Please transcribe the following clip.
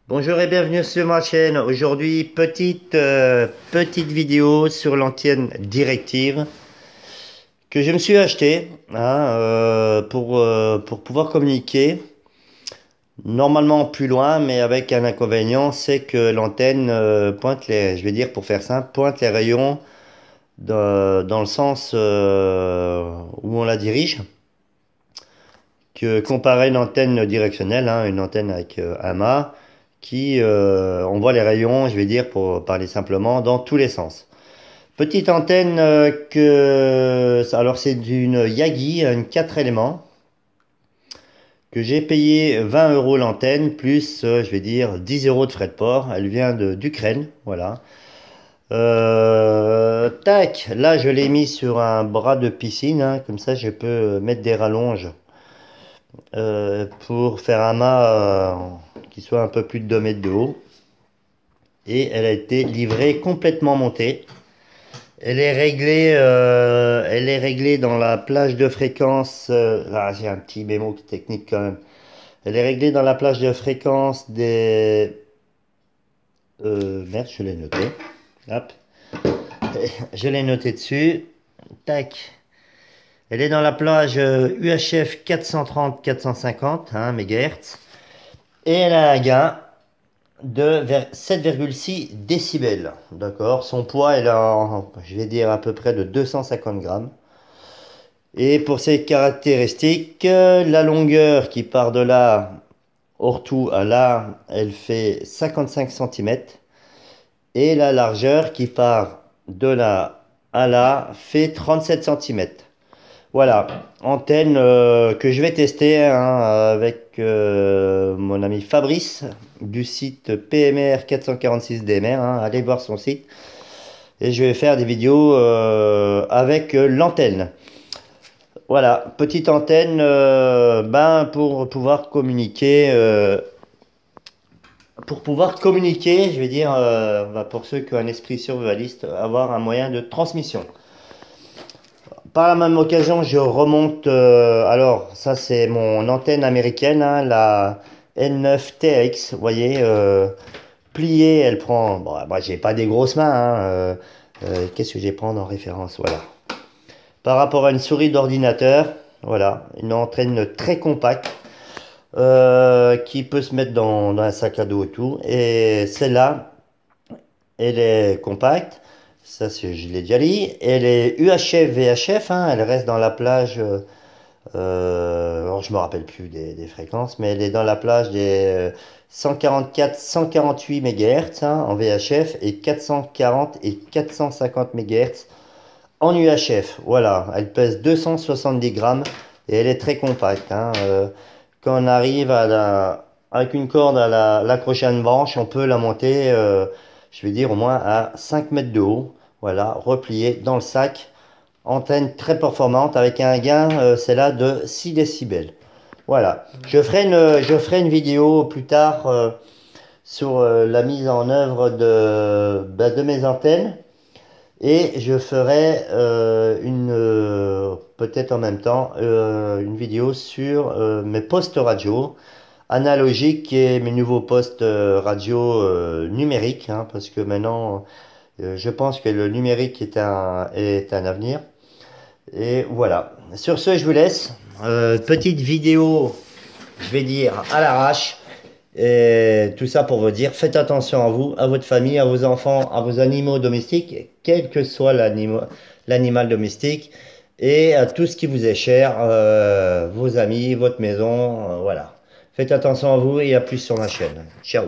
Bonjour et bienvenue sur ma chaîne. Aujourd'hui, petite vidéo sur l'antenne directive que je me suis acheté pour pouvoir communiquer normalement plus loin, mais avec un inconvénient, c'est que l'antenne pointe les, je vais dire pour faire simple, pointe les rayons dans le sens où on la dirige, que comparé à une antenne directionnelle, une antenne avec un mât qui on voit les rayons, je vais dire pour parler simplement, dans tous les sens. Petite antenne alors c'est d'une Yagi, une 4 éléments, que j'ai payé 20 euros l'antenne, plus je vais dire 10 euros de frais de port. Elle vient d'Ukraine, voilà. Tac, là je l'ai mis sur un bras de piscine, comme ça je peux mettre des rallonges pour faire un mât qui soit un peu plus de 2 mètres de haut. Et elle a été livrée complètement montée. Elle est réglée dans la plage de fréquence. J'ai un petit bémol technique quand même. Elle est réglée dans la plage de fréquence des. Merde, je l'ai noté. Hop, je l'ai noté dessus. Tac. Elle est dans la plage UHF 430-450 MHz. Et elle a un gain de 7,6 décibels. D'accord. Son poids est là, je vais dire à peu près de 250 grammes. Et pour ses caractéristiques, la longueur qui part de là, hors tout à là, elle fait 55 cm. Et la largeur qui part de là à là fait 37 cm. Voilà, antenne que je vais tester avec mon ami Fabrice du site PMR 446 DMR. Allez voir son site. Et je vais faire des vidéos avec l'antenne. Voilà, petite antenne pour pouvoir communiquer. Je vais dire, pour ceux qui ont un esprit survivaliste, avoir un moyen de transmission. Par la même occasion, je remonte. Alors, ça, c'est mon antenne américaine, la N9TX. Vous voyez, pliée, elle prend. Bon, moi, j'ai pas des grosses mains. Qu'est-ce que je vais prendre en référence? Voilà. Par rapport à une souris d'ordinateur, voilà, une antenne très compacte qui peut se mettre dans un sac à dos et tout. Et celle-là, elle est compacte. Ça, je l'ai déjà dit. Elle est UHF VHF, elle reste dans la plage. Alors je me rappelle plus des fréquences, mais elle est dans la plage des 144-148 MHz en VHF et 440 et 450 MHz en UHF. Voilà, elle pèse 270 grammes et elle est très compacte. Quand on arrive avec une corde à l'accrocher à une branche, on peut la monter, je vais dire au moins à 5 mètres de haut. Voilà, repliée dans le sac. Antenne très performante avec un gain, c'est là de 6 décibels. Voilà, je ferai une vidéo plus tard sur la mise en œuvre de mes antennes. Et je ferai peut-être en même temps une vidéo sur mes postes radio analogiques et mes nouveaux postes radio numériques, parce que maintenant je pense que le numérique est un avenir. Et voilà. Sur ce, je vous laisse. Petite vidéo, je vais dire à l'arrache. Et tout ça pour vous dire, faites attention à vous, à votre famille, à vos enfants, à vos animaux domestiques, quel que soit l'animal domestique, et à tout ce qui vous est cher, vos amis, votre maison, voilà. Faites attention à vous et à plus sur ma chaîne. Ciao.